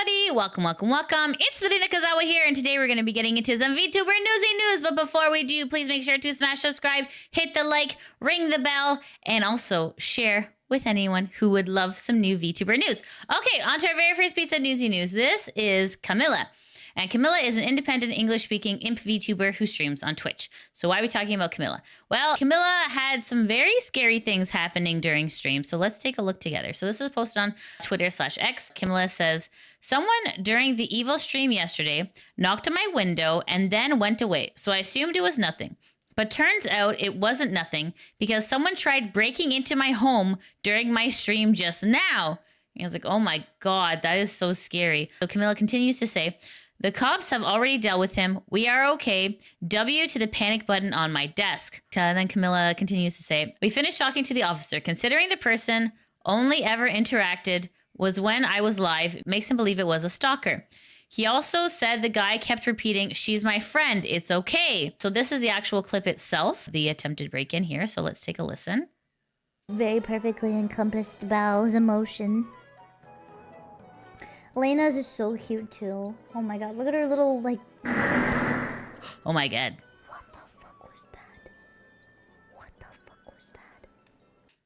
everybody, welcome. It's VDere Nakasato here, and today we're going to be getting into some VTuber Newsy news. But before we do, please make sure to smash subscribe, hit the like, ring the bell, and also share with anyone who would love some new VTuber news. Okay, on to our very first piece of Newsy news. This is Camila. And Camila is an independent English-speaking imp VTuber who streams on Twitch. So why are we talking about Camila? Well, Camila had some very scary things happening during stream. So let's take a look together. So this is posted on Twitter/X. Camila says, someone during the evil stream yesterday knocked on my window and then went away. So I assumed it was nothing. But turns out it wasn't nothing because someone tried breaking into my home during my stream just now. And I was like, oh my God, that is so scary. So Camila continues to say, the cops have already dealt with him. We are okay. W to the panic button on my desk. Then Camila continues to say, we finished talking to the officer. Considering the person only ever interacted was when I was live, it makes him believe it was a stalker. He also said the guy kept repeating, she's my friend. It's okay. So this is the actual clip itself, the attempted break-in here. So let's take a listen. Very perfectly encompassed Bao's emotion. Lena's is so cute too. Oh my God, look at her little like... Oh my God. What the fuck was that? What the fuck was that?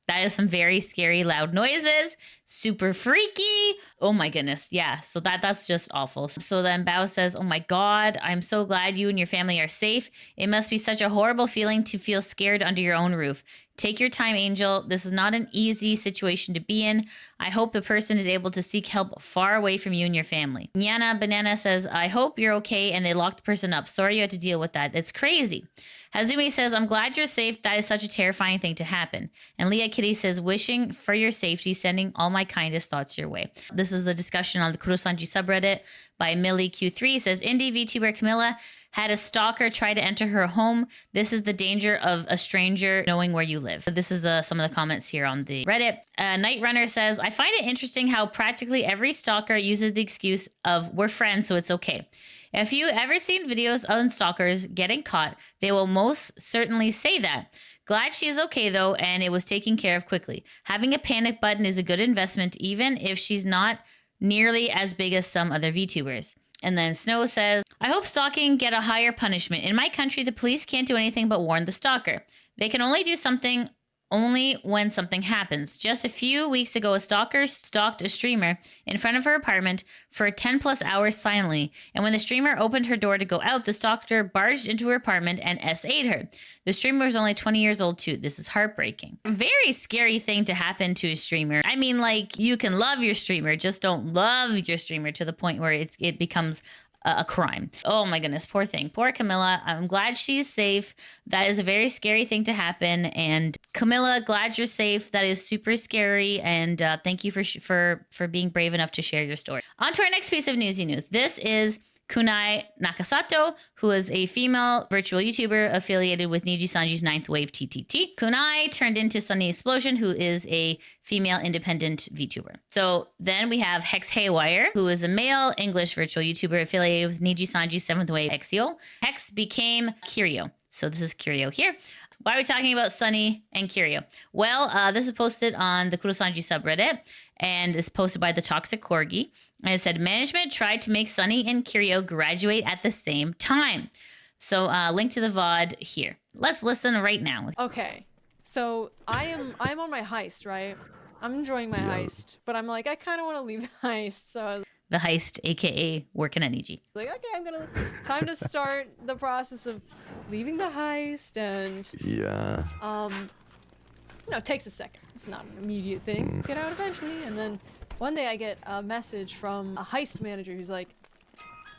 That is some very scary loud noises. Super freaky. Oh my goodness. Yeah, so that's just awful. So then Bao says, oh my God, I'm so glad you and your family are safe. It must be such a horrible feeling to feel scared under your own roof. Take your time, Angel. This is not an easy situation to be in. I hope the person is able to seek help far away from you and your family. Nyana Banana says, I hope you're okay, and they locked the person up. Sorry you had to deal with that. It's crazy. Hazumi says, I'm glad you're safe. That is such a terrifying thing to happen. And Leah Kitty says, wishing for your safety, sending all my kindest thoughts your way. This is the discussion on the NIJISANJI subreddit by Millie Q3. Says, Indie VTuber Camila had a stalker try to enter her home. This is the danger of a stranger knowing where you live. This is some of the comments here on the Reddit. Night Runner says, I find it interesting how practically every stalker uses the excuse of we're friends, so it's okay. If you ever seen videos of stalkers getting caught, they will most certainly say that. Glad she is okay though, and it was taken care of quickly. Having a panic button is a good investment, even if she's not nearly as big as some other VTubers. And then Snow says, I hope stalking get a higher punishment. In my country, the police can't do anything but warn the stalker. They can only do something only when something happens. Just a few weeks ago, a stalker stalked a streamer in front of her apartment for 10+ hours silently. And when the streamer opened her door to go out, the stalker barged into her apartment and SA'd her. The streamer was only 20 years old too. This is heartbreaking. Very scary thing to happen to a streamer. I mean, like, you can love your streamer, just don't love your streamer to the point where it becomes a crime. Oh my goodness, poor thing. Poor Camila. I'm glad she's safe. That is a very scary thing to happen. And Camila, glad you're safe. That is super scary. And thank you for being brave enough to share your story. On to our next piece of newsy news. This is Kunai Nakasato, who is a female virtual YouTuber affiliated with NIJISANJI's 9th Wave TTT. Kunai turned into SunnySplosion, who is a female independent VTuber. So then we have Hex Haywire, who is a male English virtual YouTuber affiliated with NIJISANJI's 7th Wave Exio. Hex became Kirio. So this is Kirio here. Why are we talking about Sunny and Kirio? Well, this is posted on the NIJISANJI subreddit and is posted by the Toxic Corgi. And it said, management tried to make Sunny and Kirio graduate at the same time. So link to the VOD here. Let's listen right now. Okay, so I'm on my heist, right? I'm enjoying my heist, but I'm like, I kind of want to leave the heist, so the heist, aka working at Niji. Like, okay, time to start the process of leaving the heist, and yeah, you know, it takes a second. It's not an immediate thing. Get out eventually, and then one day I get a message from a heist manager who's like,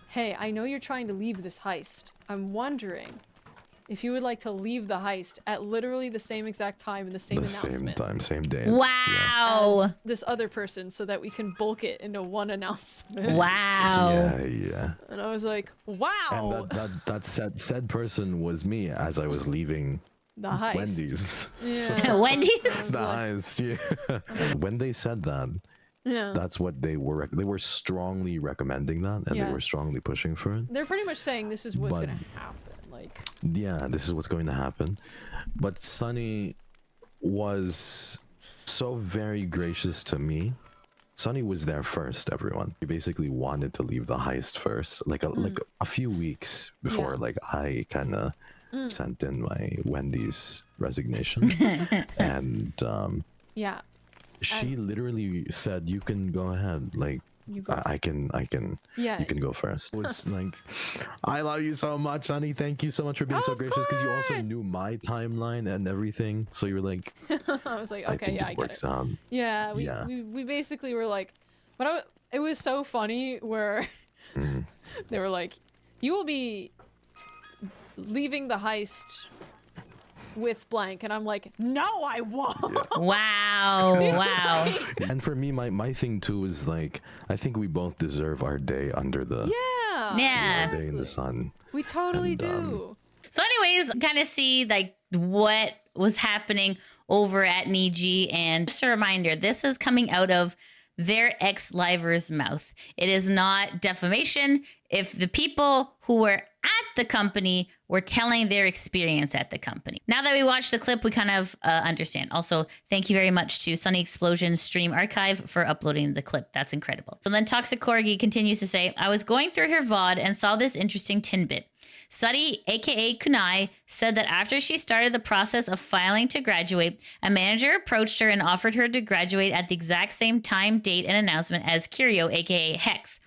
hey, I know you're trying to leave this heist. I'm wondering if you would like to leave the heist at literally the same exact time in the same announcement. Same time, same day. Wow. As this other person, so that we can bulk it into one announcement. Wow. Yeah. And I was like, wow. And that said person was me as I was leaving the heist. Wendy's. Yeah. Wendy's? The heist, yeah. When they said that, yeah, that's what they were strongly recommending that, and they were strongly pushing for it. They're pretty much saying this is what's gonna happen. Like, yeah, this is what's going to happen. But Sunny was so very gracious to me Sunny was there first, everyone. He basically wanted to leave the heist first, like a few weeks before like I kind of sent in my Wendy's resignation. And Yeah. she literally said, "You can go ahead. Like I can. Yeah. You can go first." It was like, "I love you so much, Sunny. Thank you so much for being so gracious." Because you also knew my timeline and everything, so you were like, I was like, "I okay, think yeah, it I get works it. out." Yeah, we basically were like, but it was so funny where they were like, "You will be leaving the heist with blank," and I'm like, "No, I won't." Yeah. Wow. And for me, my thing too is like, I think we both deserve our day under the Yeah. our day in the sun. We totally And, do. So anyways, kind of see like what was happening over at Niji. And just a reminder, this is coming out of their ex-liver's mouth. It is not defamation. If the people who were at the company were telling their experience at the company. Now that we watched the clip, we kind of understand. Also, thank you very much to SunnySplosion Stream Archive for uploading the clip. That's incredible. So then Toxic Corgi continues to say, I was going through her VOD and saw this interesting tidbit. Sunny, aka Kunai, said that after she started the process of filing to graduate, a manager approached her and offered her to graduate at the exact same time, date, and announcement as Kiryu, aka Hex.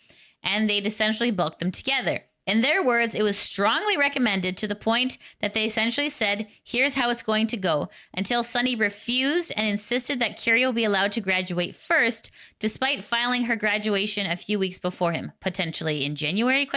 And they'd essentially booked them together. In their words, it was strongly recommended to the point that they essentially said, here's how it's going to go, until Sunny refused and insisted that Kiryu be allowed to graduate first, despite filing her graduation a few weeks before him, potentially in January, ?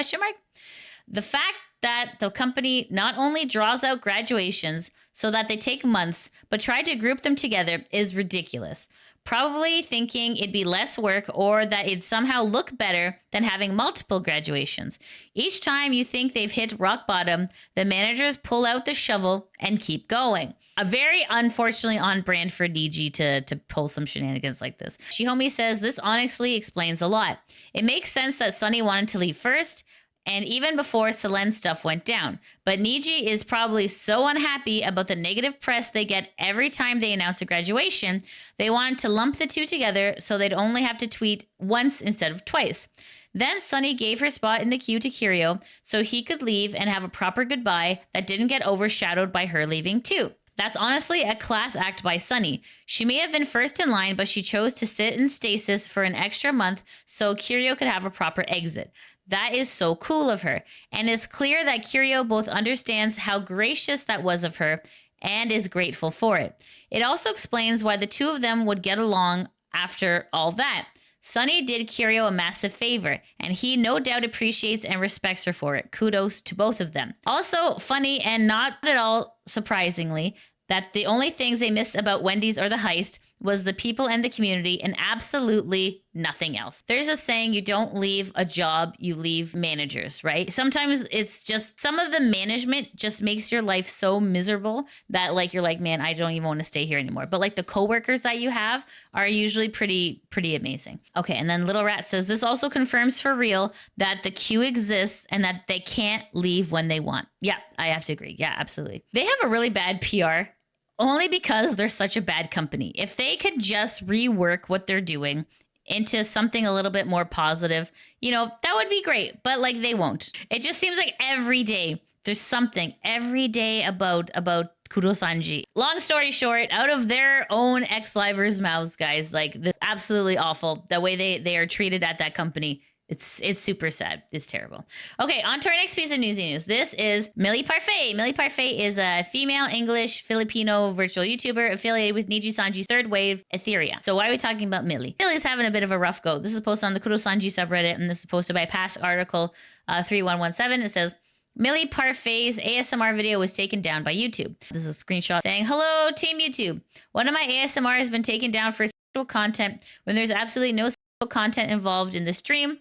The fact that the company not only draws out graduations so that they take months, but tried to group them together is ridiculous. Probably thinking it'd be less work or that it'd somehow look better than having multiple graduations. Each time you think they've hit rock bottom, the managers pull out the shovel and keep going. A very unfortunately on brand for Niji to pull some shenanigans like this. Shihomie says this honestly explains a lot. It makes sense that Sunny wanted to leave first, and even before Selen's stuff went down. But Niji is probably so unhappy about the negative press they get every time they announce a graduation, they wanted to lump the two together so they'd only have to tweet once instead of twice. Then Sunny gave her spot in the queue to Kiryu so he could leave and have a proper goodbye that didn't get overshadowed by her leaving too. That's honestly a class act by Sunny. She may have been first in line, but she chose to sit in stasis for an extra month so Kiryu could have a proper exit. That is so cool of her. And it's clear that Kiryu both understands how gracious that was of her and is grateful for it. It also explains why the two of them would get along after all that. Sunny did Kiryu a massive favor, and he no doubt appreciates and respects her for it. Kudos to both of them. Also funny and not at all surprisingly, that the only things they missed about Wendy's or the heist was the people and the community and absolutely nothing else. There's a saying, you don't leave a job, you leave managers, right? Sometimes it's just some of the management just makes your life so miserable that like you're like, man, I don't even want to stay here anymore. But like the coworkers that you have are usually pretty amazing. Okay, and then Little Rat says this also confirms for real that the queue exists and that they can't leave when they want. Yeah, I have to agree. Yeah, absolutely. They have a really bad PR. Only because they're such a bad company. If they could just rework what they're doing into something a little bit more positive, you know, that would be great. But like they won't. It just seems like every day there's something every day about NIJISANJI. Long story short, out of their own ex-livers' mouths, guys, like this absolutely awful. The way they are treated at that company. It's super sad. It's terrible. Okay, on to our next piece of newsy news. This is Millie Parfait. Millie Parfait is a female English Filipino virtual YouTuber affiliated with NIJISANJI's third wave Etheria. So why are we talking about Millie? Millie's having a bit of a rough go. This is posted on the Kurosanji subreddit, and this is posted by past article 3117. It says, Millie Parfait's ASMR video was taken down by YouTube. This is a screenshot saying, hello, Team YouTube. One of my ASMR has been taken down for sexual content when there's absolutely no sexual content involved in the stream.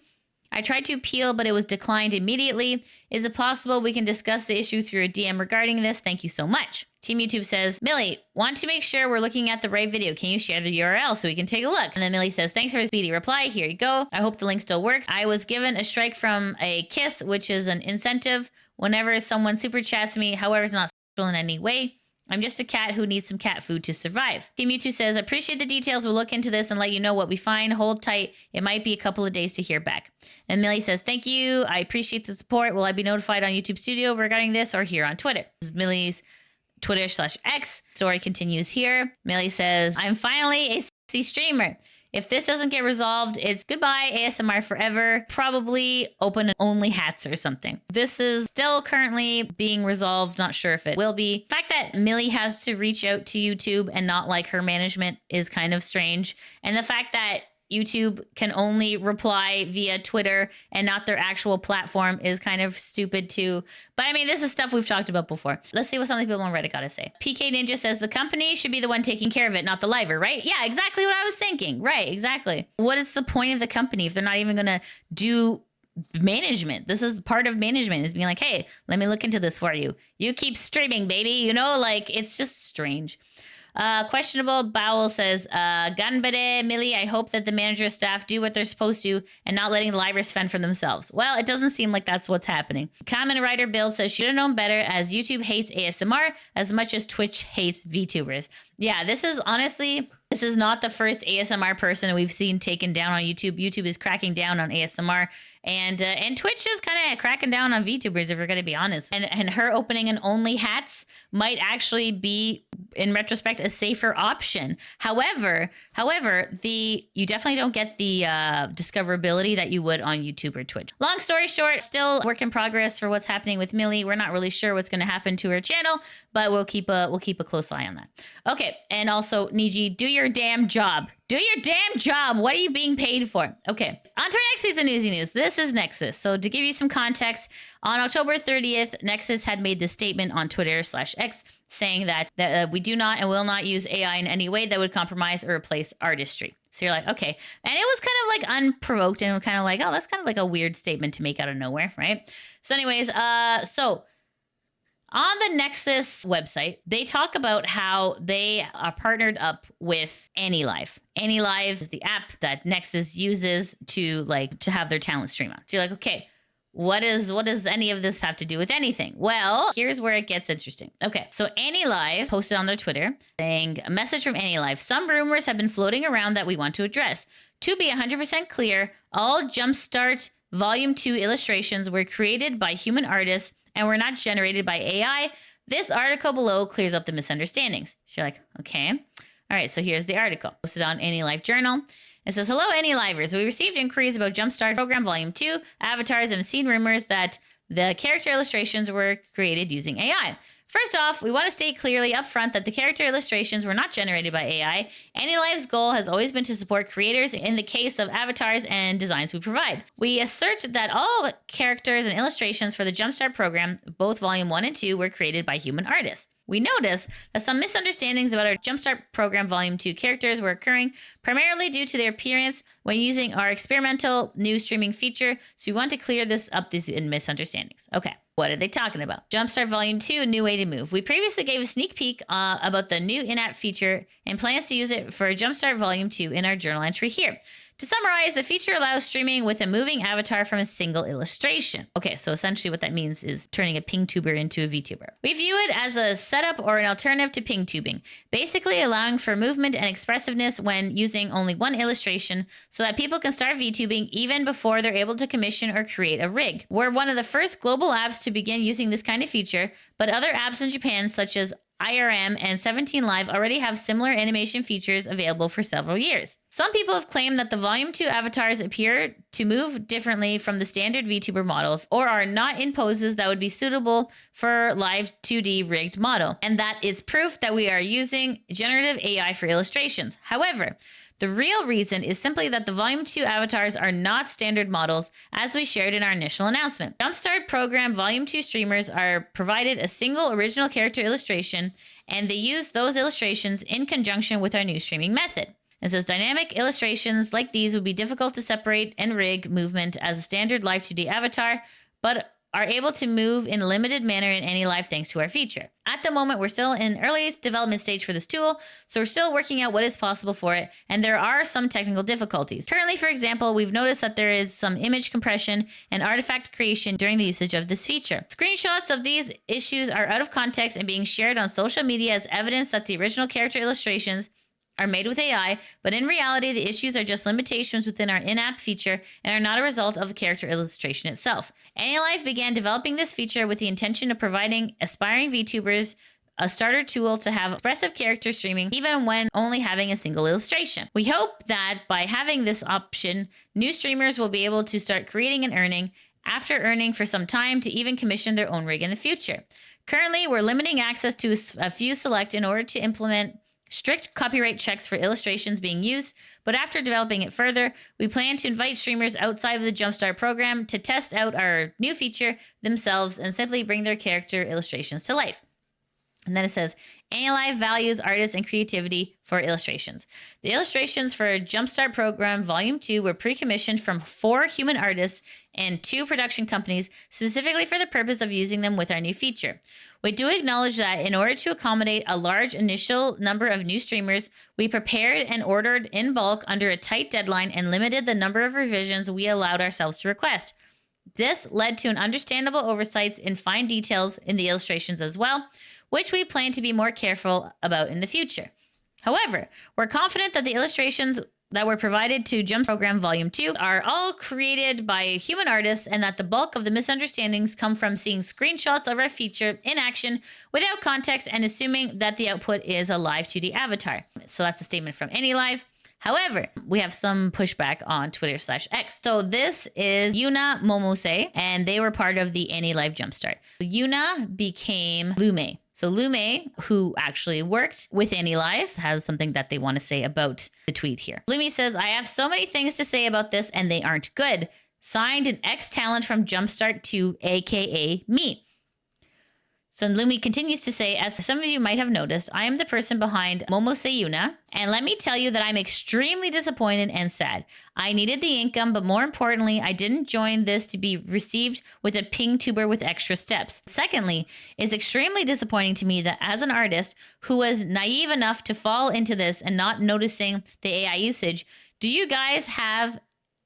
I tried to appeal, but it was declined immediately. Is it possible we can discuss the issue through a DM regarding this? Thank you so much. Team YouTube says, Millie, want to make sure we're looking at the right video. Can you share the URL so we can take a look? And then Millie says, thanks for a speedy reply. Here you go. I hope the link still works. I was given a strike from a kiss, which is an incentive whenever someone super chats me. However, it's not sexual in any way. I'm just a cat who needs some cat food to survive. Team Mewtwo says, appreciate the details. We'll look into this and let you know what we find. Hold tight. It might be a couple of days to hear back. And Millie says, thank you. I appreciate the support. Will I be notified on YouTube Studio regarding this or here on Twitter? Millie's Twitter/X story continues here. Millie says, I'm finally a sexy streamer. If this doesn't get resolved, it's goodbye ASMR forever. Probably open only hats or something. This is still currently being resolved. Not sure if it will be. The fact that Millie has to reach out to YouTube and not like her management is kind of strange. And the fact that YouTube can only reply via Twitter and not their actual platform is kind of stupid too. But I mean, this is stuff we've talked about before. Let's see what some of the people on Reddit got to say. PK Ninja says the company should be the one taking care of it, not the liver, right? Yeah, exactly what I was thinking. Right, exactly. What is the point of the company if they're not even going to do management? This is part of management, is being like, hey, let me look into this for you. You keep streaming, baby. You know, like, it's just strange. Questionable Bowel says, Ganbare, Millie, I hope that the manager staff do what they're supposed to and not letting the livers fend for themselves. Well, it doesn't seem like that's what's happening. Common Writer Build says, should have known better as YouTube hates ASMR as much as Twitch hates VTubers. Yeah, this is honestly, this is not the first ASMR person we've seen taken down on YouTube. YouTube is cracking down on ASMR, and Twitch is kind of cracking down on VTubers, if we're going to be honest. And her opening an only hats might actually be, in retrospect, a safer option. However, you definitely don't get the discoverability that you would on YouTube or Twitch. Long story short, still work in progress for what's happening with Millie. We're not really sure what's going to happen to her channel, but we'll keep a close eye on that. Okay, and also Niji, do your damn job. Do your damn job. What are you being paid for? Okay, on to our next season Newsy News. This is Nexus. So to give you some context, on October 30th, Nexus had made this statement on Twitter/X saying that we do not and will not use AI in any way that would compromise or replace artistry. So you're like, okay. And it was kind of like unprovoked and kind of like, oh, that's kind of like a weird statement to make out of nowhere, right? So anyways, so on the Nexus website, they talk about how they are partnered up with Anilive. Anilive is the app that Nexus uses to have their talent stream on. So you're like, okay, what does any of this have to do with anything? Well, here's where it gets interesting. Okay, so Anilive posted on their Twitter saying, a message from Anilive. Some rumors have been floating around that we want to address. To be 100% clear, all Jumpstart Volume 2 illustrations were created by human artists and were not generated by AI. This article below clears up the misunderstandings. So you're like, okay. All right, so here's the article. Posted on Anilive Journal. It says, hello, Anilivers. We received inquiries about Jumpstart Program Volume 2 avatars and have seen rumors that the character illustrations were created using AI. First off, we want to state clearly up front that the character illustrations were not generated by AI. Anilive's goal has always been to support creators in the case of avatars and designs we provide. We assert that all characters and illustrations for the Jumpstart program, both Volume 1 and 2, were created by human artists. We notice that some misunderstandings about our Jumpstart Program Volume 2 characters were occurring primarily due to their appearance when using our experimental new streaming feature, so we want to clear this up, these misunderstandings. Okay, what are they talking about? Jumpstart Volume 2, New Way to Move. We previously gave a sneak peek about the new in-app feature and plans to use it for Jumpstart Volume 2 in our journal entry here. To summarize, the feature allows streaming with a moving avatar from a single illustration. Okay, so essentially what that means is turning a PingTuber into a VTuber. We view it as a setup or an alternative to PingTubing, basically allowing for movement and expressiveness when using only one illustration so that people can start VTubing even before they're able to commission or create a rig. We're one of the first global apps to begin using this kind of feature, but other apps in Japan such as IRM and 17 Live already have similar animation features available for several years. Some people have claimed that the Volume 2 avatars appear to move differently from the standard VTuber models or are not in poses that would be suitable for live 2D rigged model, and that it's proof that we are using generative AI for illustrations. However, the real reason is simply that the Volume 2 avatars are not standard models, as we shared in our initial announcement. Jumpstart Program Volume 2 streamers are provided a single original character illustration, and they use those illustrations in conjunction with our new streaming method. It says dynamic illustrations like these would be difficult to separate and rig movement as a standard live 2D avatar, but are able to move in a limited manner in Anilive thanks to our feature. At the moment, we're still in early development stage for this tool, so we're still working out what is possible for it, and there are some technical difficulties. Currently, for example, we've noticed that there is some image compression and artifact creation during the usage of this feature. Screenshots of these issues are out of context and being shared on social media as evidence that the original character illustrations are made with AI, but in reality, the issues are just limitations within our in-app feature and are not a result of the character illustration itself. Anilive began developing this feature with the intention of providing aspiring VTubers a starter tool to have expressive character streaming even when only having a single illustration. We hope that by having this option, new streamers will be able to start creating and earning, after earning for some time, to even commission their own rig in the future. Currently, we're limiting access to a few select in order to implement strict copyright checks for illustrations being used, but after developing it further, we plan to invite streamers outside of the Jumpstart program to test out our new feature themselves and simply bring their character illustrations to life. And then it says, Anilive values artists and creativity for illustrations. The illustrations for Jumpstart Program Volume 2 were pre-commissioned from 4 human artists and 2 production companies specifically for the purpose of using them with our new feature. We do acknowledge that in order to accommodate a large initial number of new streamers, we prepared and ordered in bulk under a tight deadline and limited the number of revisions we allowed ourselves to request. This led to an understandable oversights in fine details in the illustrations as well, which we plan to be more careful about in the future. However, we're confident that the illustrations that were provided to Jump Program Volume 2 are all created by human artists, and that the bulk of the misunderstandings come from seeing screenshots of our feature in action without context and assuming that the output is a live 2D avatar. So that's a statement from Anilive. However, we have some pushback on Twitter/X. So this is Yuna Momose, and they were part of the Anilive Jumpstart. Yuna became Lume. So Lume, who actually worked with Anilive, has something that they want to say about the tweet here. Lume says, I have so many things to say about this and they aren't good. Signed an ex-talent from Jumpstart 2, aka me. So Lume continues to say, as some of you might have noticed, I am the person behind Momose Yuna, and let me tell you that I'm extremely disappointed and sad. I needed the income, but more importantly, I didn't join this to be received with a ping tuber with extra steps. Secondly, it's extremely disappointing to me that as an artist who was naive enough to fall into this and not noticing the AI usage, do you guys have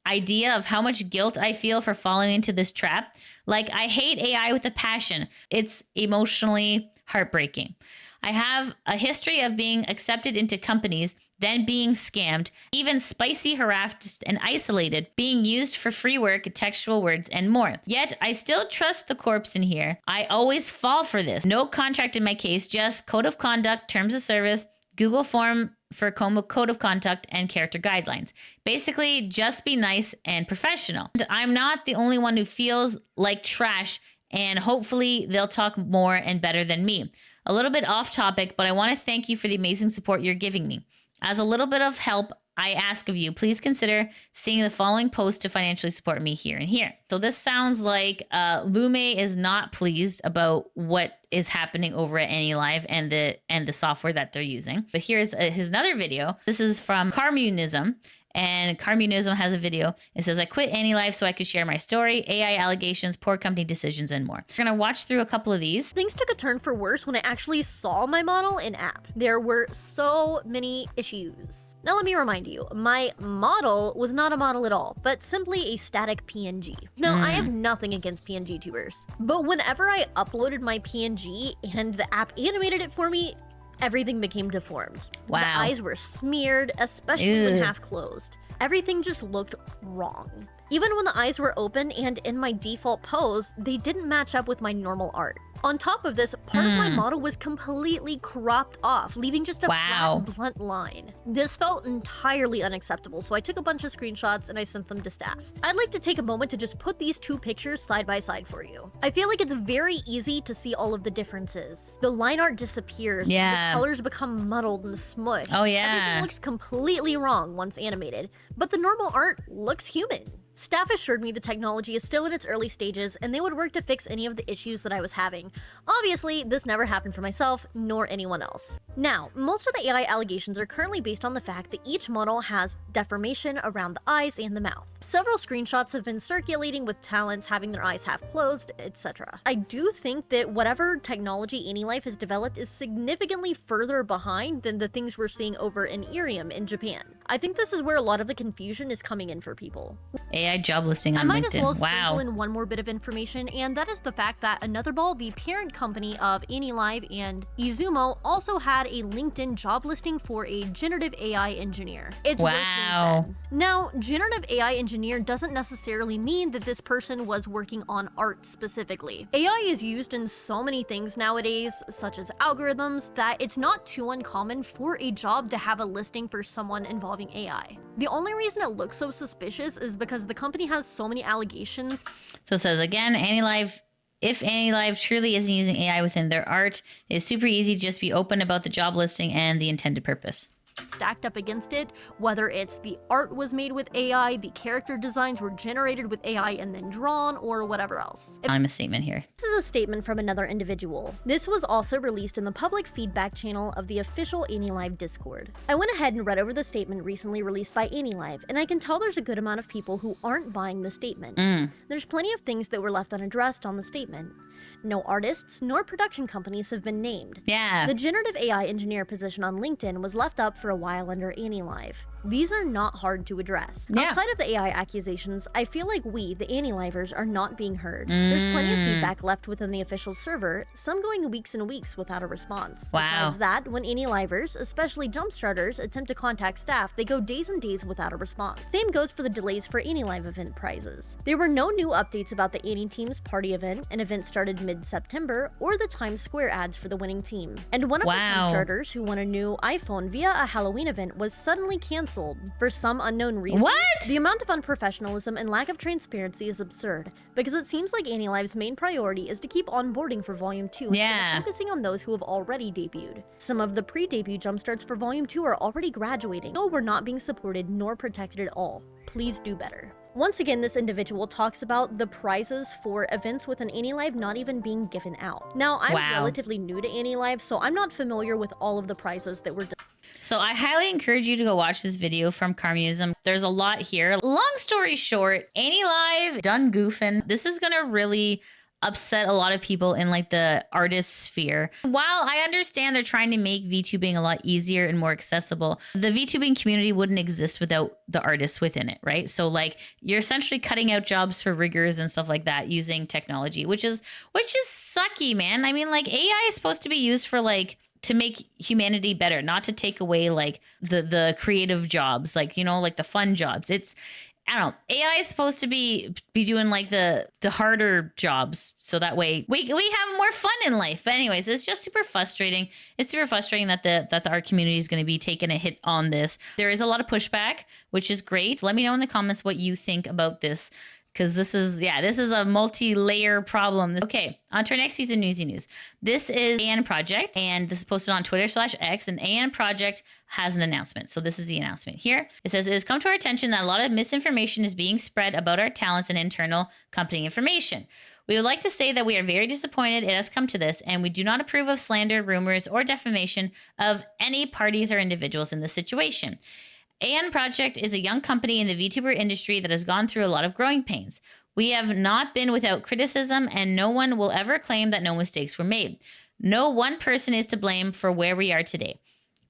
idea of how much guilt I feel for falling into this trap? Like, I hate AI with a passion. It's emotionally heartbreaking. I have a history of being accepted into companies, then being scammed, even spicy harassed and isolated, being used for free work, textual words, and more. Yet, I still trust the corpse in here. I always fall for this. No contract in my case, just code of conduct, terms of service, Google form for code of conduct, and character guidelines. Basically, just be nice and professional. And I'm not the only one who feels like trash, and hopefully they'll talk more and better than me. A little bit off topic, but I want to thank you for the amazing support you're giving me. As a little bit of help, I ask of you, please consider seeing the following post to financially support me here and here. So this sounds like Lume is not pleased about what is happening over at Anilive and the software that they're using. But here's his another video. This is from Carmunism. And Carmunism has a video. It says, I quit Anilive so I could share my story, AI allegations, poor company decisions, and more. We're gonna watch through a couple of these. Things took a turn for worse when I actually saw my model in app. There were so many issues. Now let me remind you, my model was not a model at all, but simply a static PNG. Now, I have nothing against PNG tubers, but whenever I uploaded my PNG and the app animated it for me, everything became deformed. Wow. The eyes were smeared, especially when half closed. Everything just looked wrong. Even when the eyes were open and in my default pose, they didn't match up with my normal art. On top of this, part of my model was completely cropped off, leaving just a flat, blunt line. This felt entirely unacceptable, so I took a bunch of screenshots and I sent them to staff. I'd like to take a moment to just put these two pictures side by side for you. I feel like it's very easy to see all of the differences. The line art disappears, the colors become muddled and smushed. Oh yeah. Everything looks completely wrong once animated, but the normal art looks human. Staff assured me the technology is still in its early stages and they would work to fix any of the issues that I was having. Obviously, this never happened for myself, nor anyone else. Now, most of the AI allegations are currently based on the fact that each model has deformation around the eyes and the mouth. Several screenshots have been circulating with talents having their eyes half closed, etc. I do think that whatever technology Anilive has developed is significantly further behind than the things we're seeing over in EIEN in Japan. I think this is where a lot of the confusion is coming in for people. AI job listing on I might LinkedIn. as well Wow. sprinkle in one more bit of information, and that is the fact that Anotherball, the parent company of Anilive and Izumo, also had a LinkedIn job listing for a generative AI engineer. It's worth being Wow. said. Now, generative AI engineer doesn't necessarily mean that this person was working on art specifically. AI is used in so many things nowadays, such as algorithms, that it's not too uncommon for a job to have a listing for someone involving AI. The only reason it looks so suspicious is because the company has so many allegations. So it says again, Anilive. If Anilive truly isn't using AI within their art, it's super easy to just be open about the job listing and the intended purpose. Stacked up against it, whether it's the art was made with AI, the character designs were generated with AI and then drawn, or whatever else. Anonymous statement here. This is a statement from another individual. This was also released in the public feedback channel of the official Anilive Discord. I went ahead and read over the statement recently released by Anilive, and I can tell there's a good amount of people who aren't buying the statement. There's plenty of things that were left unaddressed on the statement. No artists nor production companies have been named. Yeah. The generative AI engineer position on LinkedIn was left up for a while under Anilive. These are not hard to address. Yeah. Outside of the AI accusations, I feel like we, the Anilivers, are not being heard. There's plenty of feedback left within the official server, some going weeks and weeks without a response. Wow. Besides that, when Anilivers, especially Jumpstarters, attempt to contact staff, they go days and days without a response. Same goes for the delays for Anilive event prizes. There were no new updates about the Annie team's party event, an event started mid-September, or the Times Square ads for the winning team. And one of the Jumpstarters who won a new iPhone via a Halloween event was suddenly canceled for some unknown reason. What? The amount of unprofessionalism and lack of transparency is absurd, because it seems like Anilive's main priority is to keep onboarding for Volume 2 instead of focusing on those who have already debuted. Some of the pre-debut jumpstarts for Volume 2 are already graduating, so we're not being supported nor protected at all. Please do better. Once again, this individual talks about the prizes for events with an Anilive not even being given out. Now, I'm relatively new to Anilive, so I'm not familiar with all of the prizes that were. So I highly encourage you to go watch this video from Carmusum. There's a lot here. Long story short, Anilive done goofing. This is gonna really upset a lot of people in like the artist sphere. While I understand they're trying to make VTubing a lot easier and more accessible, the VTubing community wouldn't exist without the artists within it, right? So like you're essentially cutting out jobs for riggers and stuff like that using technology, which is sucky, man. I mean, like AI is supposed to be used for like to make humanity better, not to take away like the creative jobs, like, you know, like the fun jobs. I don't know. AI is supposed to be doing like the harder jobs, so that way we have more fun in life. But anyways, it's just super frustrating. It's super frustrating that the art community is going to be taking a hit on this. There is a lot of pushback, which is great. Let me know in the comments what you think about this, because this is a multi-layer problem. Okay, on to our next piece of Newsy news. This is EIEN Project, and this is posted on Twitter/X, and EIEN Project has an announcement. So this is the announcement here. It says, it has come to our attention that a lot of misinformation is being spread about our talents and internal company information. We would like to say that we are very disappointed it has come to this, and we do not approve of slander, rumors, or defamation of any parties or individuals in this situation. EIEN Project is a young company in the VTuber industry that has gone through a lot of growing pains. We have not been without criticism, and no one will ever claim that no mistakes were made. No one person is to blame for where we are today.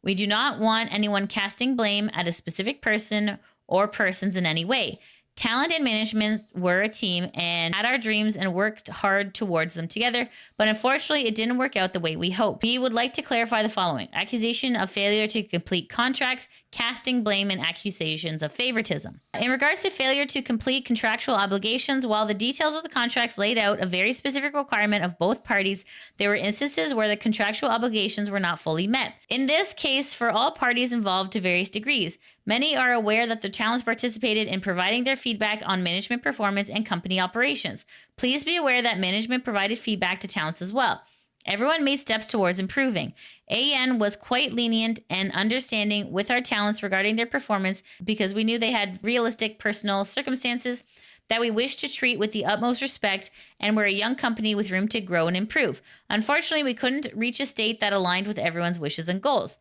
We do not want anyone casting blame at a specific person or persons in any way. Talent and management were a team and had our dreams and worked hard towards them together, but unfortunately it didn't work out the way we hoped. We would like to clarify the following: accusation of failure to complete contracts, casting blame, and accusations of favoritism. In regards to failure to complete contractual obligations, while the details of the contracts laid out a very specific requirement of both parties, there were instances where the contractual obligations were not fully met. In this case, for all parties involved to various degrees, many are aware that their talents participated in providing their feedback on management performance and company operations. Please be aware that management provided feedback to talents as well. Everyone made steps towards improving. EIEN was quite lenient and understanding with our talents regarding their performance because we knew they had realistic personal circumstances that we wished to treat with the utmost respect and we're a young company with room to grow and improve. Unfortunately, we couldn't reach a state that aligned with everyone's wishes and goals.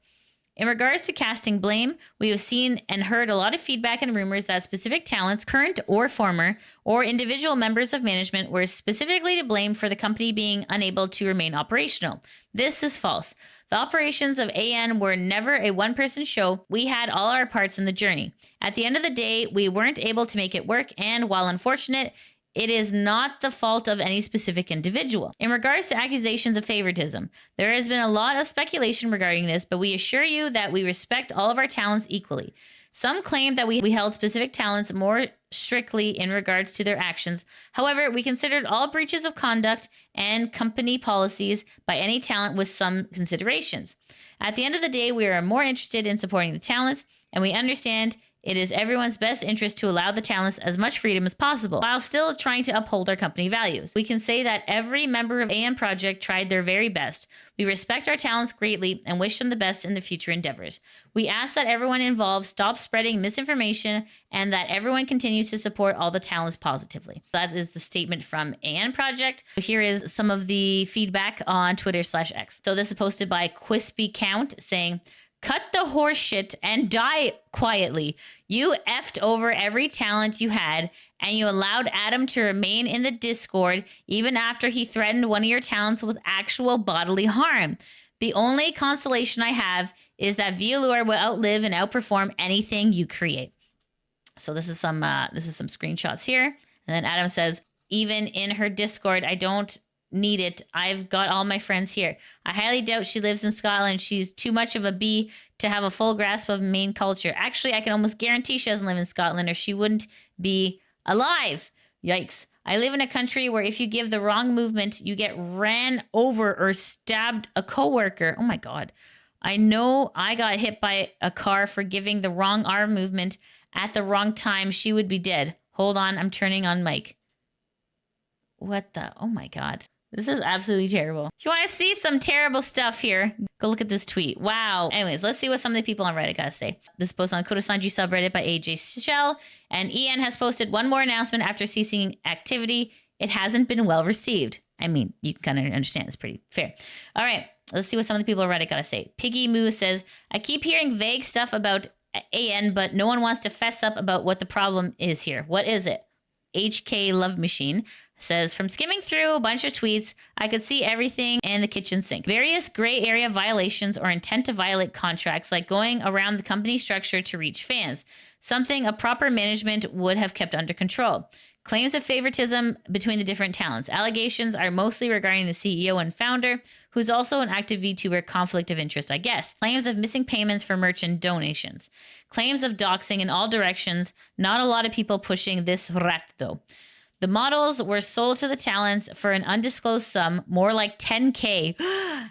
In regards to casting blame, we have seen and heard a lot of feedback and rumors that specific talents, current or former, or individual members of management were specifically to blame for the company being unable to remain operational. This is false. The operations of EIEN were never a one-person show. We had all our parts in the journey. At the end of the day, we weren't able to make it work, and while unfortunate, it is not the fault of any specific individual. In regards to accusations of favoritism, there has been a lot of speculation regarding this, but we assure you that we respect all of our talents equally. Some claim that we held specific talents more strictly in regards to their actions. However, we considered all breaches of conduct and company policies by any talent with some considerations. At the end of the day, we are more interested in supporting the talents, and we understand it is everyone's best interest to allow the talents as much freedom as possible, while still trying to uphold our company values. We can say that every member of EIEN Project tried their very best. We respect our talents greatly and wish them the best in their future endeavors. We ask that everyone involved stop spreading misinformation and that everyone continues to support all the talents positively. That is the statement from EIEN Project. Here is some of the feedback on Twitter/X. So this is posted by Quispy Count saying, "Cut the horse shit and die quietly. You effed over every talent you had, and you allowed Adam to remain in the Discord even after he threatened one of your talents with actual bodily harm. The only consolation I have is that Violure will outlive and outperform anything you create." So this is some screenshots here. And then Adam says, "Even in her Discord, I don't need it. I've got all my friends here. I highly doubt she lives in Scotland. She's too much of a bee to have a full grasp of main culture. Actually, I can almost guarantee she doesn't live in Scotland or she wouldn't be alive. Yikes. I live in a country where if you give the wrong movement, you get ran over or stabbed a coworker. Oh my God. I know I got hit by a car for giving the wrong arm movement at the wrong time. She would be dead. Hold on. I'm turning on mic." What the? Oh my God. This is absolutely terrible. If you want to see some terrible stuff here, go look at this tweet. Wow. Anyways, let's see what some of the people on Reddit got to say. This post on NIJISANJI subreddit by AJ Shell. And EIEN has posted one more announcement after ceasing activity. It hasn't been well received. I mean, you can kind of understand. It's pretty fair. All right. Let's see what some of the people on Reddit got to say. Piggy Moo says, "I keep hearing vague stuff about EIEN, but no one wants to fess up about what the problem is here. What is it?" HK Love Machine says, "From skimming through a bunch of tweets, I could see everything in the kitchen sink. Various gray area violations or intent to violate contracts, like going around the company structure to reach fans, something a proper management would have kept under control. Claims of favoritism between the different talents. Allegations are mostly regarding the CEO and founder, who's also an active VTuber, conflict of interest, I guess. Claims of missing payments for merchant donations. Claims of doxing in all directions. Not a lot of people pushing this rat, though. The models were sold to the talents for an undisclosed sum, more like 10K,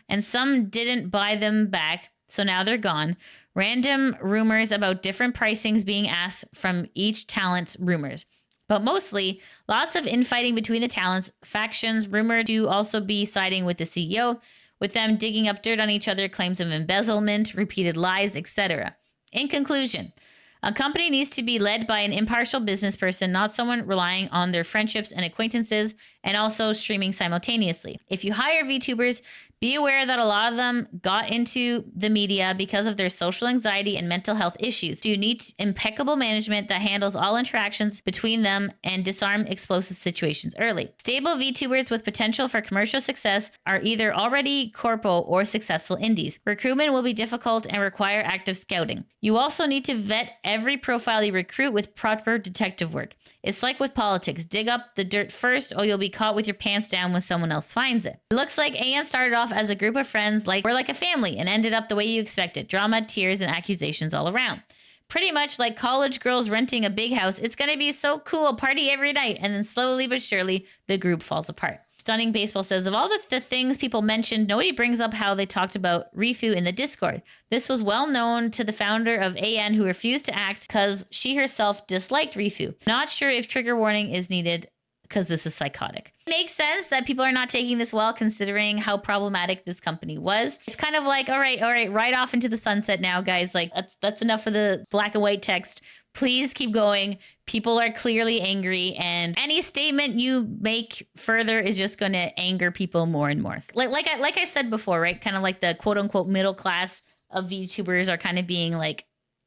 and some didn't buy them back, so now they're gone. Random rumors about different pricings being asked from each talent rumors. But mostly, lots of infighting between the talents, factions rumored to also be siding with the CEO, with them digging up dirt on each other, claims of embezzlement, repeated lies, etc. In conclusion, a company needs to be led by an impartial business person, not someone relying on their friendships and acquaintances and also streaming simultaneously. If you hire VTubers, be aware that a lot of them got into the media because of their social anxiety and mental health issues. So you need impeccable management that handles all interactions between them and disarm explosive situations early. Stable VTubers with potential for commercial success are either already corpo or successful indies. Recruitment will be difficult and require active scouting. You also need to vet every profile you recruit with proper detective work. It's like with politics. Dig up the dirt first or you'll be caught with your pants down when someone else finds it. It looks like EIEN started off as a group of friends, like we're like a family, and ended up the way you expected. Drama, tears, and accusations all around. Pretty much like college girls renting a big house. It's gonna be so cool, party every night, and then slowly but surely, the group falls apart. Stunning Baseball says, of all the things people mentioned, nobody brings up how they talked about Rifu in the Discord. This was well known to the founder of EIEN, who refused to act because she herself disliked Rifu. Not sure if trigger warning is needed. because this is psychotic. It makes sense that people are not taking this well, considering how problematic this company was. It's kind of like, all right, right off into the sunset now, guys. Like, that's enough of the black and white text. Please keep going. People are clearly angry, and any statement you make further is just going to anger people more and more. Like I said before, right? Kind of like the quote unquote middle class of VTubers are kind of being like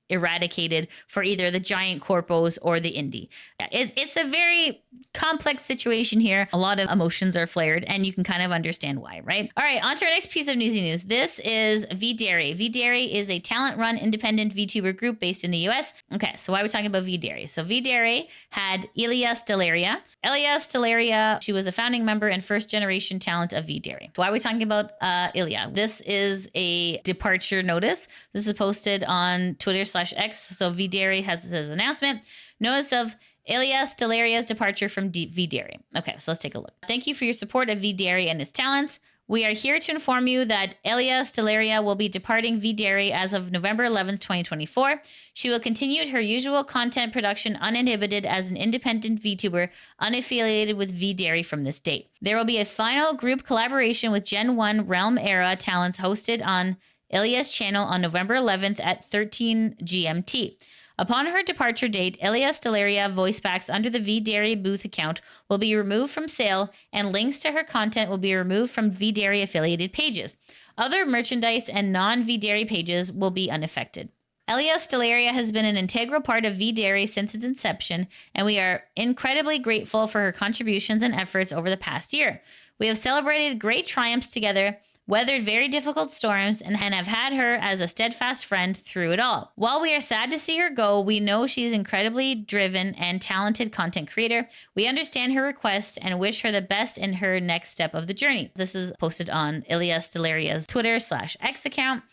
eradicated for either the giant corpos or the indie. It's a very complex situation here. A lot of emotions are flared, and you can kind of understand why, right? All right, on to our next piece of newsy news. This is VDere. VDere is a talent-run independent VTuber group based in the US. Okay, so why are we talking about VDere? So VDere had Ilia Stellaria. Ilia Stellaria, she was a founding member and first-generation talent of VDere. Why are we talking about Ilia? This is a departure notice. This is posted on Twitter/X. So VDere has his announcement. Notice of Ilia Stellaria's departure from VDere. Okay, so let's take a look. Thank you for your support of VDere and his talents. We are here to inform you that Ilia Stellaria will be departing VDere as of November 11th, 2024. She will continue her usual content production uninhibited as an independent VTuber unaffiliated with VDere from this date. There will be a final group collaboration with Gen 1 Realm Era talents hosted on Ilia's channel on November 11th at 13 GMT. Upon her departure date, Ilia Stellaria voice packs under the VDere booth account will be removed from sale, and links to her content will be removed from VDere affiliated pages. Other merchandise and non-VDere pages will be unaffected. Ilia Stellaria has been an integral part of VDere since its inception, and we are incredibly grateful for her contributions and efforts over the past year. We have celebrated great triumphs together, weathered very difficult storms, and have had her as a steadfast friend through it all. While we are sad to see her go, we know she is incredibly driven and talented content creator. We understand her request and wish her the best in her next step of the journey. This is posted on Ilia Stellaria's Twitter/X account.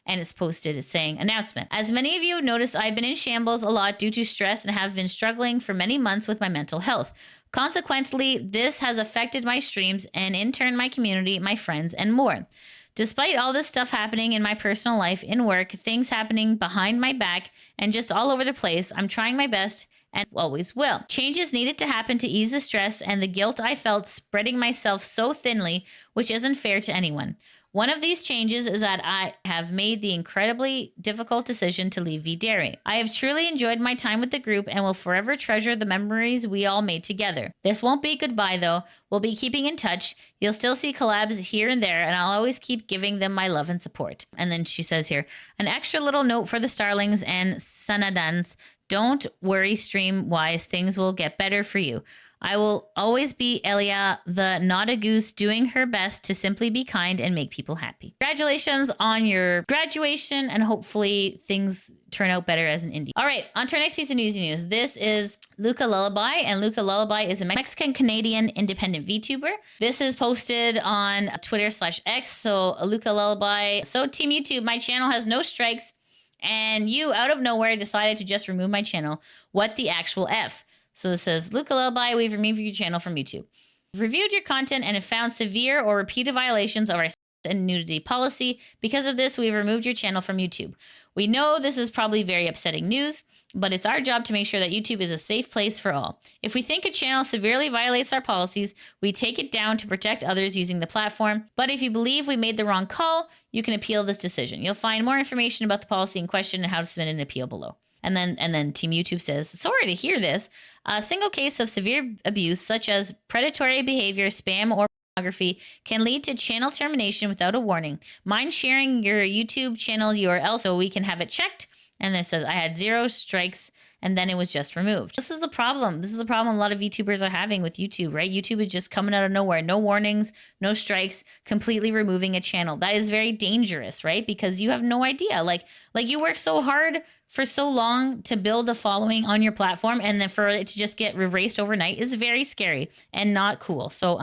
And it's posted saying, announcement. As many of you have noticed, I've been in shambles a lot due to stress and have been struggling for many months with my mental health. Consequently, this has affected my streams and in turn my community, my friends, and more. Despite all this stuff happening in my personal life, in work, things happening behind my back, and just all over the place, I'm trying my best and always will. Changes needed to happen to ease the stress and the guilt I felt spreading myself so thinly, which isn't fair to anyone. One of these changes is that I have made the incredibly difficult decision to leave VDere. I have truly enjoyed my time with the group and will forever treasure the memories we all made together. This won't be goodbye though. We'll be keeping in touch. You'll still see collabs here and there, and I'll always keep giving them my love and support. And then she says here, an extra little note for the Starlings and Sanadans. Don't worry stream-wise, things will get better for you. I will always be Elia, the not a goose, doing her best to simply be kind and make people happy. Congratulations on your graduation, and hopefully things turn out better as an indie. All right, on to our next piece of news. This is Luca Lullaby, and Luca Lullaby is a Mexican-Canadian independent VTuber. This is posted on Twitter/X, so Luca Lullaby. So Team YouTube, my channel has no strikes, and you, out of nowhere, decided to just remove my channel. What the actual F? So this says, Luca Lullaby, we've removed your channel from YouTube. We've reviewed your content and have found severe or repeated violations of our sex and nudity policy. Because of this, we've removed your channel from YouTube. We know this is probably very upsetting news, but it's our job to make sure that YouTube is a safe place for all. If we think a channel severely violates our policies, we take it down to protect others using the platform. But if you believe we made the wrong call, you can appeal this decision. You'll find more information about the policy in question and how to submit an appeal below. And then Team YouTube says, sorry to hear this. A single case of severe abuse, such as predatory behavior, spam, or pornography, can lead to channel termination without a warning. Mind sharing your YouTube channel URL so we can have it checked? And it says, I had 0 strikes, and then it was just removed. This is the problem. This is the problem a lot of VTubers are having with YouTube, right? YouTube is just coming out of nowhere. No warnings, no strikes, completely removing a channel. That is very dangerous, right? Because you have no idea. Like you work so hard for so long to build a following on your platform, and then for it to just get erased overnight is very scary and not cool. So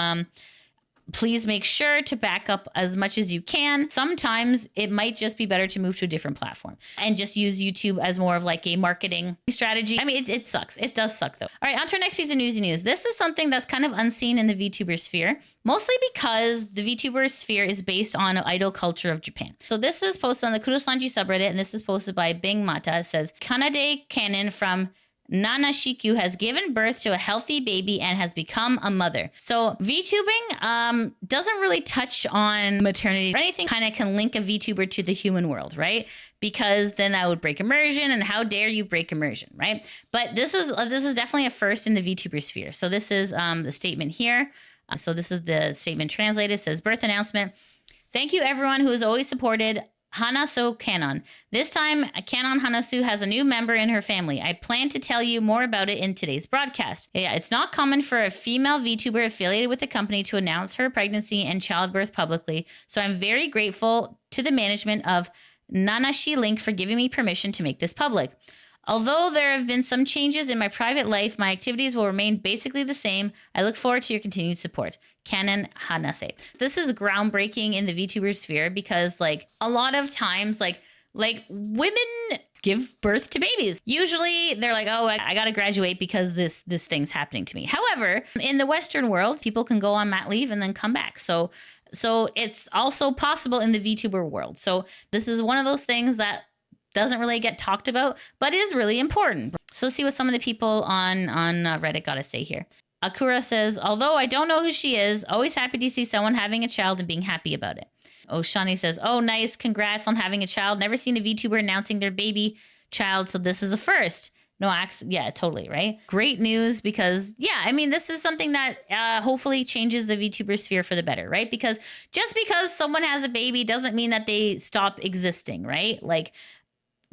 please make sure to back up as much as you can. Sometimes it might just be better to move to a different platform and just use YouTube as more of like a marketing strategy. I mean, it sucks. It does suck though. All right, on to our next piece of news. This is something that's kind of unseen in the VTuber sphere, mostly because the VTuber sphere is based on idol culture of Japan. So this is posted on the NIJISANJI subreddit, and this is posted by Bing Mata. It says, Kanade Canon from Nanashiku has given birth to a healthy baby and has become a mother. So VTubing doesn't really touch on maternity or anything. Kind of can link a VTuber to the human world, right? Because then that would break immersion, and how dare you break immersion, right? But this is definitely a first in the VTuber sphere. So this is the statement here. So this is the statement translated. It says, birth announcement. Thank you everyone who has always supported Hanaso Canon. This time, Canon Hanasu has a new member in her family. I plan to tell you more about it in today's broadcast. Yeah, it's not common for a female VTuber affiliated with a company to announce her pregnancy and childbirth publicly, so I'm very grateful to the management of Nanashi Link for giving me permission to make this public. Although there have been some changes in my private life, my activities will remain basically the same. I look forward to your continued support. Canon Hanase. This is groundbreaking in the VTuber sphere because like a lot of times like women give birth to babies. Usually they're like, oh, I got to graduate because this thing's happening to me. However, in the Western world, people can go on mat leave and then come back. So it's also possible in the VTuber world. So this is one of those things that doesn't really get talked about, but is really important. So let's see what some of the people on Reddit got to say here. Akura says, although I don't know who she is, always happy to see someone having a child and being happy about it. Oshani says, oh, nice. Congrats on having a child. Never seen a VTuber announcing their baby child. So this is the first. No, yeah, totally. Right. Great news because, yeah, I mean, this is something that hopefully changes the VTuber sphere for the better. Right. Because just because someone has a baby doesn't mean that they stop existing. Right. Like,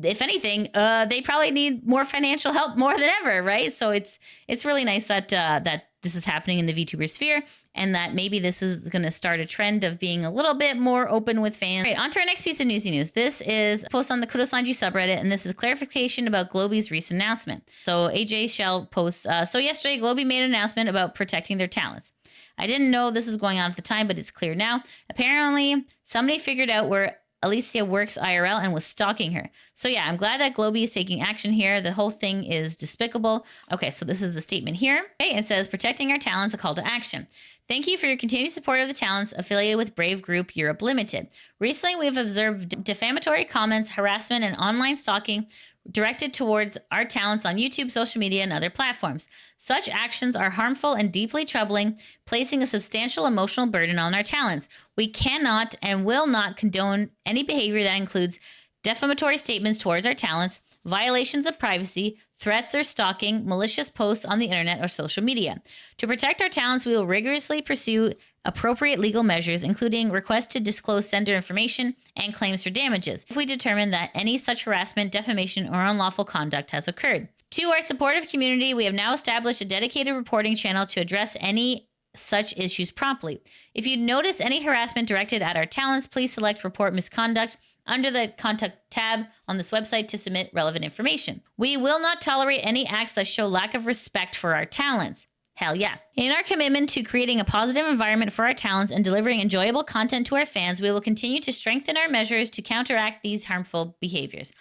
if anything, they probably need more financial help more than ever, right? So it's really nice that that this is happening in the VTuber sphere, and that maybe this is going to start a trend of being a little bit more open with fans. Right, on to our next piece of Newsy news. This is a post on the NIJISANJI subreddit, and this is clarification about Globie's recent announcement. So AJ Shell posts, so yesterday Globie made an announcement about protecting their talents. I didn't know this was going on at the time, but it's clear now. Apparently, somebody figured out where Alicia works IRL and was stalking her. So yeah, I'm glad that Globie is taking action here. The whole thing is despicable. Okay, so this is the statement here. Okay, it says, protecting our talents, a call to action. Thank you for your continued support of the talents affiliated with Brave Group Europe Limited. Recently, we have observed defamatory comments, harassment, and online stalking directed towards our talents on YouTube, social media, and other platforms. Such actions are harmful and deeply troubling, placing a substantial emotional burden on our talents. We cannot and will not condone any behavior that includes defamatory statements towards our talents, violations of privacy, threats or stalking, malicious posts on the internet or social media. To protect our talents, we will rigorously pursue appropriate legal measures, including requests to disclose sender information and claims for damages, if we determine that any such harassment, defamation, or unlawful conduct has occurred. To our supportive community, we have now established a dedicated reporting channel to address any such issues promptly. If you notice any harassment directed at our talents, please select Report Misconduct under the Contact tab on this website to submit relevant information. We will not tolerate any acts that show lack of respect for our talents. Hell yeah. In our commitment to creating a positive environment for our talents and delivering enjoyable content to our fans, we will continue to strengthen our measures to counteract these harmful behaviors.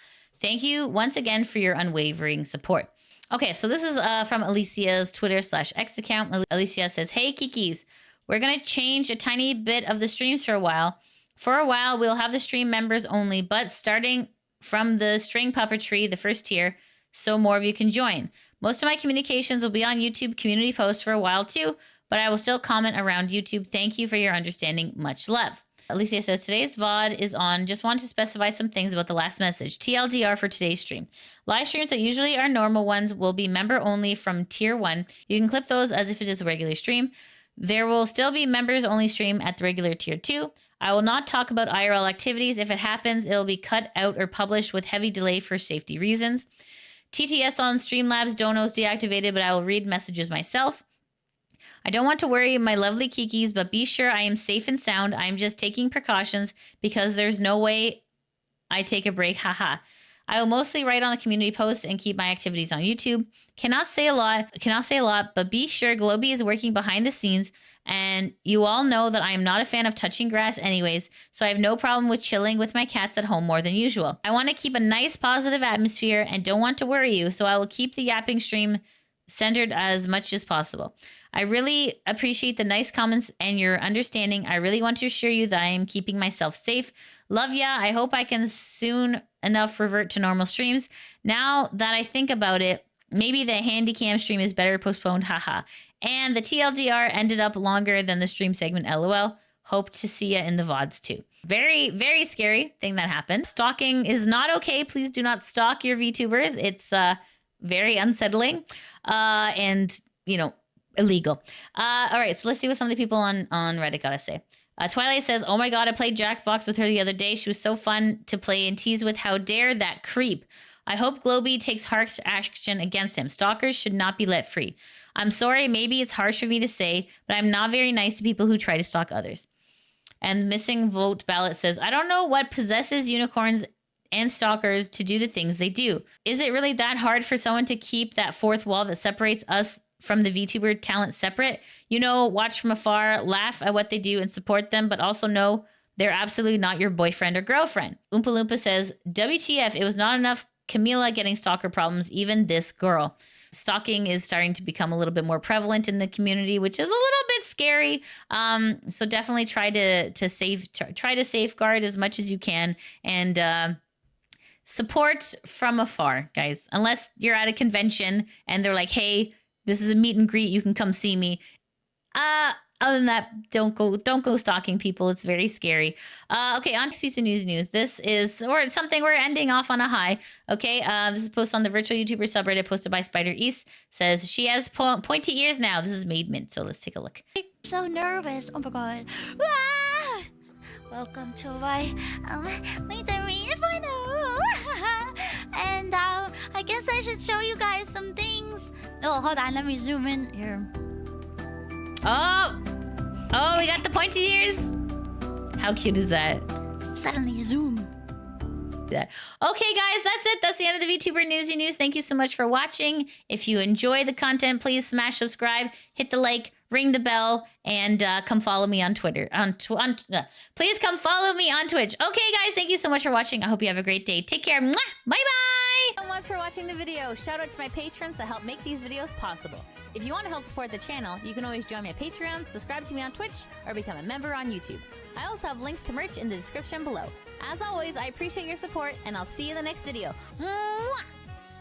Thank you once again for your unwavering support. Okay, so this is from Alicia's Twitter/X account. Alicia says, hey, Kikis, we're going to change a tiny bit of the streams for a while. For a while, we'll have the stream members only, but starting from the string puppetry, the first tier, so more of you can join. Most of my communications will be on YouTube community posts for a while too, but I will still comment around YouTube. Thank you for your understanding. Much love. Alicia says, today's VOD is on. Just want to specify some things about the last message. TLDR for today's stream. Live streams that usually are normal ones will be member only from tier 1. You can clip those as if it is a regular stream. There will still be members only stream at the regular tier 2. I will not talk about IRL activities. If it happens, it'll be cut out or published with heavy delay for safety reasons. TTS on Streamlabs donos deactivated, but I will read messages myself. I don't want to worry my lovely Kikis, but be sure I am safe and sound. I'm just taking precautions because there's no way I take a break. Haha. I will mostly write on the community posts and keep my activities on YouTube. Cannot say a lot, but be sure Globie is working behind the scenes, and you all know that I am not a fan of touching grass anyways, so I have no problem with chilling with my cats at home more than usual. I want to keep a nice positive atmosphere and don't want to worry you, so I will keep the yapping stream centered as much as possible. I really appreciate the nice comments and your understanding. I really want to assure you that I am keeping myself safe. Love ya. I hope I can soon enough revert to normal streams. Now that I think about it, Maybe the Handycam stream is better postponed, haha. And the TLDR ended up longer than the stream segment, lol. Hope to see ya in the VODs too. Very, very scary thing that happened. Stalking is not okay. Please do not stalk your VTubers. It's very unsettling and, you know, illegal. All right, so let's see what some of the people on Reddit gotta say. Twilight says, oh my god, I played Jackbox with her the other day. She was so fun to play and tease with. How dare that creep. I hope Globie takes harsh action against him. Stalkers should not be let free. I'm sorry, maybe it's harsh for me to say, but I'm not very nice to people who try to stalk others. And missing vote ballot says, I don't know what possesses unicorns and stalkers to do the things they do. Is it really that hard for someone to keep that fourth wall that separates us from the VTuber talent separate? You know, watch from afar, laugh at what they do and support them, but also know they're absolutely not your boyfriend or girlfriend. Oompa Loompa says, WTF, it was not enough Camila getting stalker problems, even this girl. Stalking is starting to become a little bit more prevalent in the community, which is a little bit scary. So definitely try to safeguard as much as you can and support from afar, guys. Unless you're at a convention and they're like, hey, this is a meet and greet, you can come see me. Other than that, don't go stalking people. It's very scary. Okay, on to piece of news. This is something we're ending off on a high. Okay, this is posted on the virtual YouTuber subreddit posted by Spider East. Says she has pointy ears now. This is made mint. So let's take a look. So nervous. Oh my god. Ah! Welcome to my final. And I guess I should show you guys some things. Oh, hold on. Let me zoom in here. Oh, we got the pointy ears. How cute is that? Suddenly zoom. Okay, guys, that's it. That's the end of the VTuber Newsy News. Thank you so much for watching. If you enjoy the content, please smash subscribe, hit the like, ring the bell, and come follow me on Twitter. Please come follow me on Twitch. Okay, guys, thank you so much for watching. I hope you have a great day. Take care. Mwah! Bye-bye. So much for watching the video. Shout out to my patrons that help make these videos possible. If you want to help support the channel, you can always join me at Patreon, subscribe to me on Twitch, or become a member on YouTube. I also have links to merch in the description below. As always, I appreciate your support, and I'll see you in the next video. Mwah!